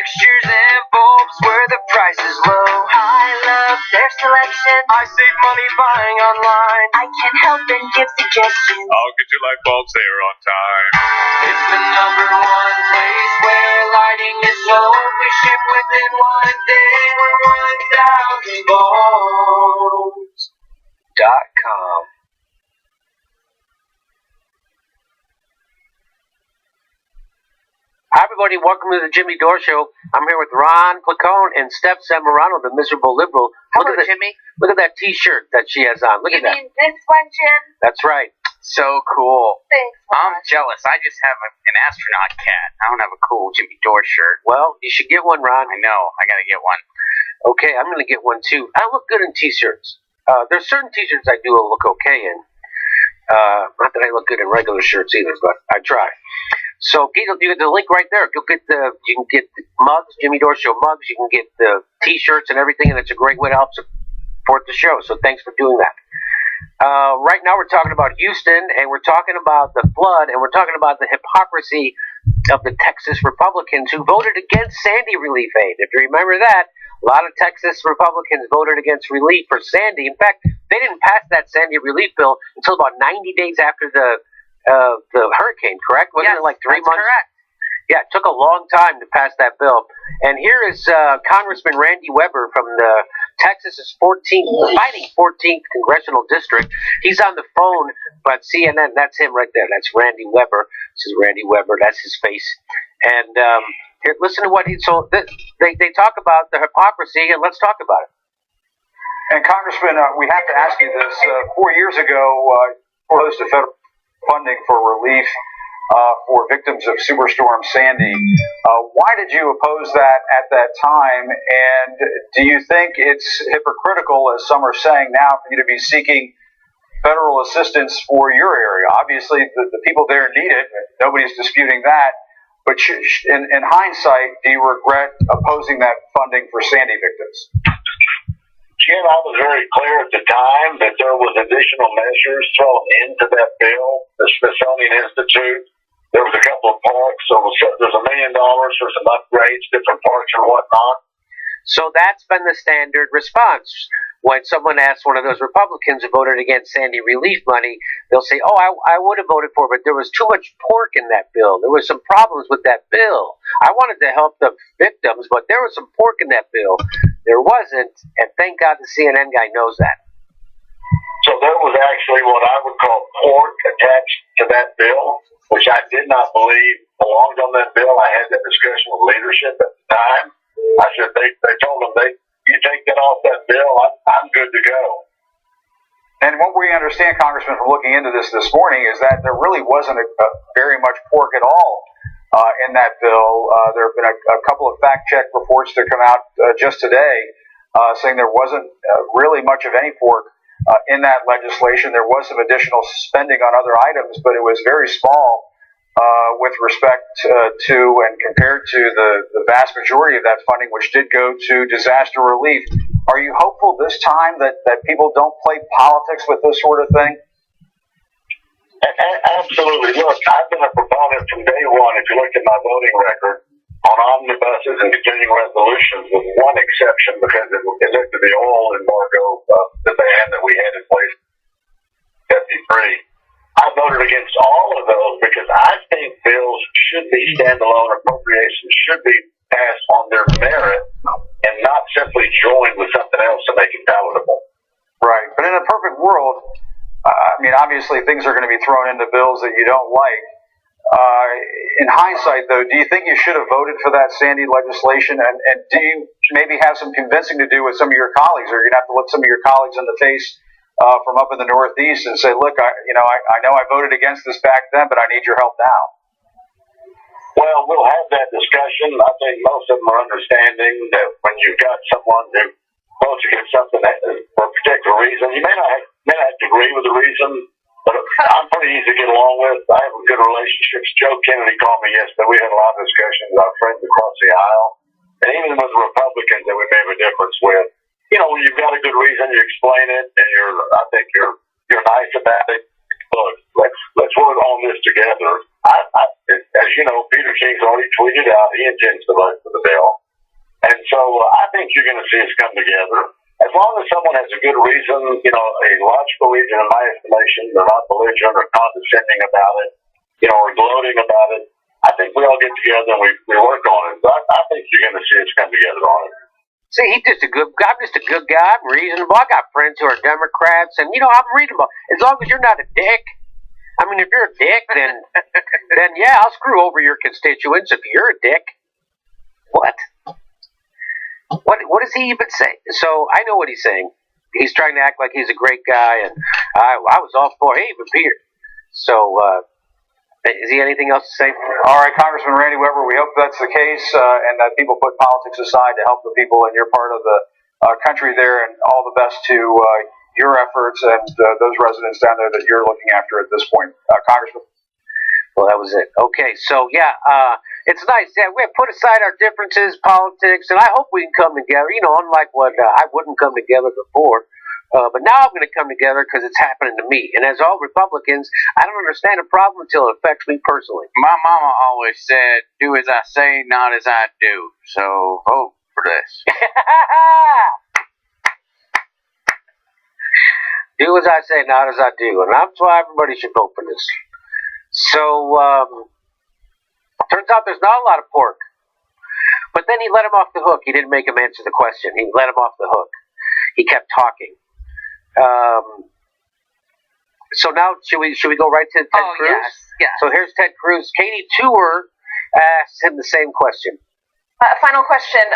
fixtures and bulbs where the price is low. I love their selection. I save money buying online. I can help and give suggestions. I'll get you light bulbs there on time. It's the number one place where lighting is sold. We ship within one day. We're 1000bulbs.com. Hi, everybody. Welcome to the Jimmy Dore Show. I'm here with Ron Placone and Steph Zamorano, the miserable liberal. Hello, Jimmy. Look at that T-shirt that she has on. Look You at that. mean this one, Jim? That's right. So cool. Thanks, I'm Ron. jealous. I just have an astronaut cat. I don't have a cool Jimmy Dore shirt. Well, you should get one, Ron. I know. I got to get one. Okay, I'm going to get one, too. I look good in T-shirts. There's certain T-shirts I do look okay in. Not that I look good in regular shirts either, but I try. So you get the link right there. You can get the mugs, Jimmy Dore Show mugs. You can get the T-shirts and everything, and it's a great way to help support the show. So thanks for doing that. Right now we're talking about Houston, and we're talking about the flood, and we're talking about the hypocrisy of the Texas Republicans who voted against Sandy relief aid. If you remember that, a lot of Texas Republicans voted against relief for Sandy. In fact, they didn't pass that Sandy relief bill until about 90 days after the hurricane, correct? Wasn't it like 3 months? Correct. Yeah, it took a long time to pass that bill. And here is Congressman Randy Weber from the Texas's 14th congressional district. He's on the phone, but CNN, that's him right there. That's Randy Weber. This is Randy Weber. That's his face. And here, listen to what they talk about the hypocrisy, and let's talk about it. And Congressman, we have to ask you this. 4 years ago, proposed to federal funding for relief for victims of Superstorm Sandy. Why did you oppose that at that time? And do you think it's hypocritical, as some are saying now, for you to be seeking federal assistance for your area? Obviously, the people there need it. Nobody's disputing that. But in hindsight, do you regret opposing that funding for Sandy victims? Jim, I was very clear at the time that there was additional measures thrown into that bill. The Smithsonian Institute, there was a couple of parks, so there's $1 million for some upgrades, different parks and whatnot. So that's been the standard response. When someone asks one of those Republicans who voted against Sandy relief money, they'll say, oh, I would have voted for it, but there was too much pork in that bill. There was some problems with that bill. I wanted to help the victims, but there was some pork in that bill. There wasn't, and thank God the CNN guy knows that. So there was actually what I would call pork attached to that bill, which I did not believe belonged on that bill. I had that discussion with leadership at the time. I said, they told them, you take that off that bill, I'm good to go. And what we understand, Congressman, from looking into this morning, is that there really wasn't very much pork at all in that bill. There have been a couple of fact-check reports that come out just today saying there wasn't really much of any pork in that legislation. There was some additional spending on other items, but it was very small with respect to and compared to the vast majority of that funding, which did go to disaster relief. Are you hopeful this time that people don't play politics with this sort of thing? Absolutely. Look, I've been a proponent from day one. If you look at my voting record on omnibuses and continuing resolutions, with one exception, because it looked at the oil embargo, the ban that we had in place in 73. I voted against all of those because I think bills should be standalone. Appropriations should be passed on their merit and not simply joined with something else to make it palatable. Right. But in a perfect world, obviously things are going to be thrown into bills that you don't like. In hindsight, though, do you think you should have voted for that Sandy legislation? And do you maybe have some convincing to do with some of your colleagues, or you're going to have to look some of your colleagues in the face from up in the Northeast and say, look, I know I voted against this back then, but I need your help now? Well, we'll have that discussion. I think most of them are understanding that when you've got someone who votes against something for a particular reason, you may not have to agree with the reason, but I'm pretty easy to get along with. I have good relationships. Joe Kennedy called me yesterday. We had a lot of discussions with our friends across the aisle, and even with the Republicans that we may have a difference with. When you've got a good reason, you explain it, and I think you're nice about it. Look, let's work on this together. as you know, Peter King's already tweeted out he intends to vote for the bill. And so I think you're going to see us come together. As long as someone has a good reason, a logical reason in my estimation, they're not belligerent or condescending about it, or gloating about it, I think we all get together and we work on it. So I think you're going to see us come together on it. See, I'm just a good guy. I'm reasonable. I got friends who are Democrats, and I'm reasonable. As long as you're not a dick. I mean, if you're a dick, then yeah, I'll screw over your constituents. If you're a dick, what? What does he even say? So I know what he's saying. He's trying to act like he's a great guy, and I was all for him, Peter. So, is he anything else to say? All right, Congressman Randy Weber, we hope that's the case, and that people put politics aside to help the people in your part of the country there, and all the best to your efforts and those residents down there that you're looking after at this point. Congressman? Well, that was it. Okay, so yeah, it's nice. Yeah, we have put aside our differences, politics, and I hope we can come together. Unlike what I wouldn't come together before, but now I'm going to come together because it's happening to me. And as all Republicans, I don't understand a problem until it affects me personally. My mama always said, "Do as I say, not as I do." So vote for this. Do as I say, not as I do, and that's why everybody should vote for this. So, turns out there's not a lot of pork. But then he let him off the hook. He didn't make him answer the question. He let him off the hook. He kept talking. So now, should we go right to Ted Cruz? Yes. So here's Ted Cruz. Katie Tour asked him the same question. Final question,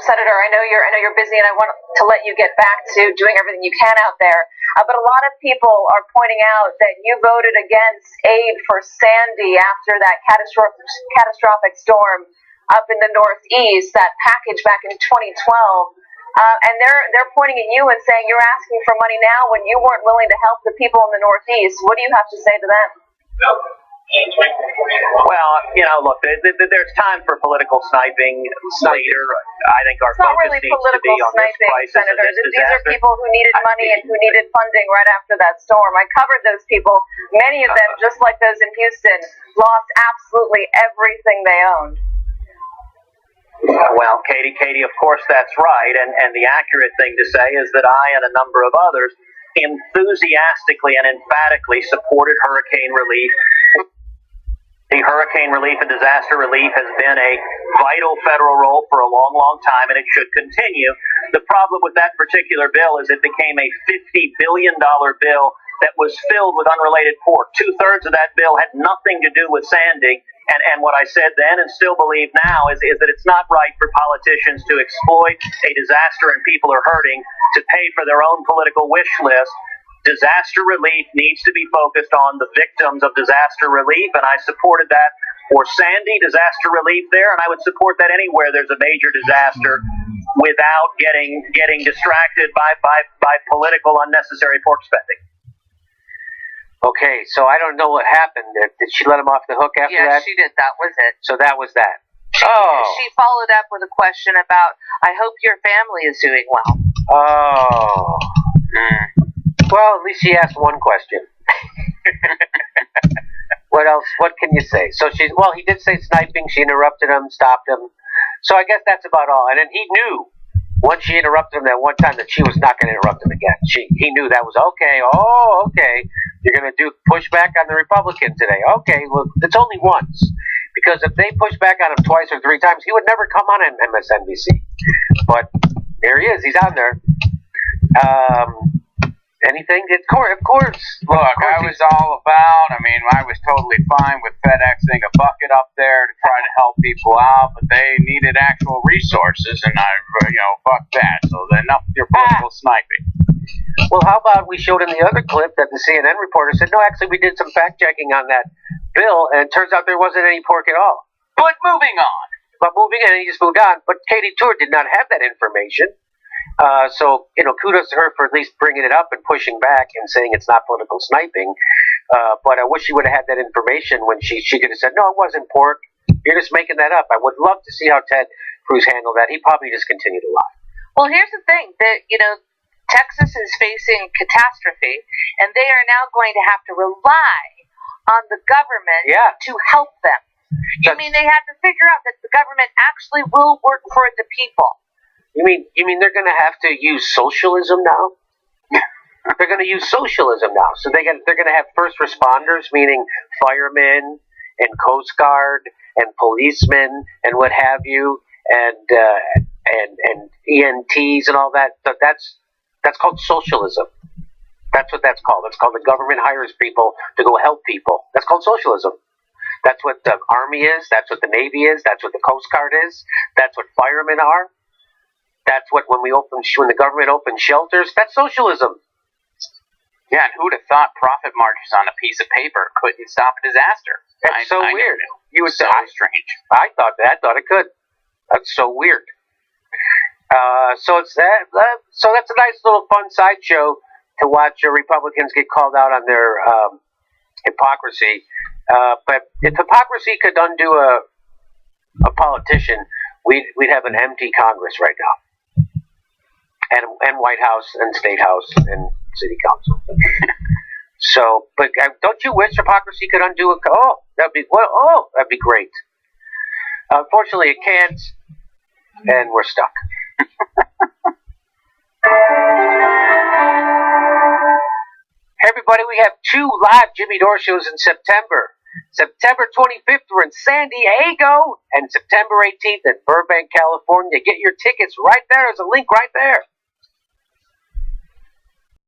Senator. I know you're busy, and I want to let you get back to doing everything you can out there. But a lot of people are pointing out that you voted against aid for Sandy after that catastrophic storm up in the Northeast, that package back in 2012. And they're pointing at you and saying you're asking for money now when you weren't willing to help the people in the Northeast. What do you have to say to them? Well, look, there's time for political sniping later. I think our focus needs to be on this crisis and this disaster. These are people who needed money and who needed funding right after that storm. I covered those people. Many of them, just like those in Houston, lost absolutely everything they owned. Well, Katie, of course that's right. And the accurate thing to say is that I and a number of others enthusiastically and emphatically supported hurricane relief. The hurricane relief and disaster relief has been a vital federal role for a long, long time, and it should continue. The problem with that particular bill is it became a $50 billion bill that was filled with unrelated pork. 2/3 of that bill had nothing to do with Sandy. And what I said then and still believe now is that it's not right for politicians to exploit a disaster and people are hurting to pay for their own political wish list. Disaster relief needs to be focused on the victims of disaster relief, and I supported that for Sandy, disaster relief there, and I would support that anywhere there's a major disaster without getting distracted by political unnecessary pork spending. Okay, so I don't know what happened. Did she let him off the hook after that? Yes, she did. That was it. So that was that. She followed up with a question about, I hope your family is doing well. Oh. Well, at least she asked one question. What else? What can you say? So he did say sniping. She interrupted him, stopped him. So I guess that's about all. And then he knew once she interrupted him that one time that she was not going to interrupt him again. He knew that was okay. Oh, okay. You're going to do pushback on the Republican today. Okay, well, it's only once. Because if they push back on him twice or 3 times, he would never come on MSNBC. But there he is. He's on there. Anything? Of course. Look, I was all about, I was totally fine with FedExing a bucket up there to try to help people out, but they needed actual resources, and fuck that. So enough with your political sniping. Well, how about we showed in the other clip that the CNN reporter said, no, actually, we did some fact-checking on that bill, and it turns out there wasn't any pork at all. But moving on. He just moved on. But Katie Tour did not have that information. So, kudos to her for at least bringing it up and pushing back and saying it's not political sniping. But I wish she would have had that information when she could have said, no, it wasn't pork. You're just making that up. I would love to see how Ted Cruz handled that. He probably just continued to lie. Well, here's the thing that, Texas is facing catastrophe, and they are now going to have to rely on the government Yeah. to help them. You mean they have to figure out that the government actually will work for the people? You mean they're going to have to use socialism now? They're going to use socialism now. So they're going to have first responders, meaning firemen and Coast Guard and policemen and what have you, and EMTs and all that. So that's called socialism. That's what that's called. It's called the government hires people to go help people. That's called socialism. That's what the Army is. That's what the Navy is. That's what the Coast Guard is. That's what firemen are. That's what when the government opens shelters. That's socialism. Yeah, and who'd have thought profit margins on a piece of paper couldn't stop a disaster? That's so weird. You would so strange. I thought it could. That's so weird. So it's that. So that's a nice little fun sideshow to watch Republicans get called out on their hypocrisy. But if hypocrisy could undo a politician, we'd have an empty Congress right now, and White House and State House and City Council. So, but don't you wish hypocrisy could undo it? That'd be great. Unfortunately, it can't, and we're stuck. Hey everybody, we have 2 live Jimmy Dore shows in September. September 25th, we're in San Diego, and September 18th in Burbank, California. Get your tickets right there. There's a link right there.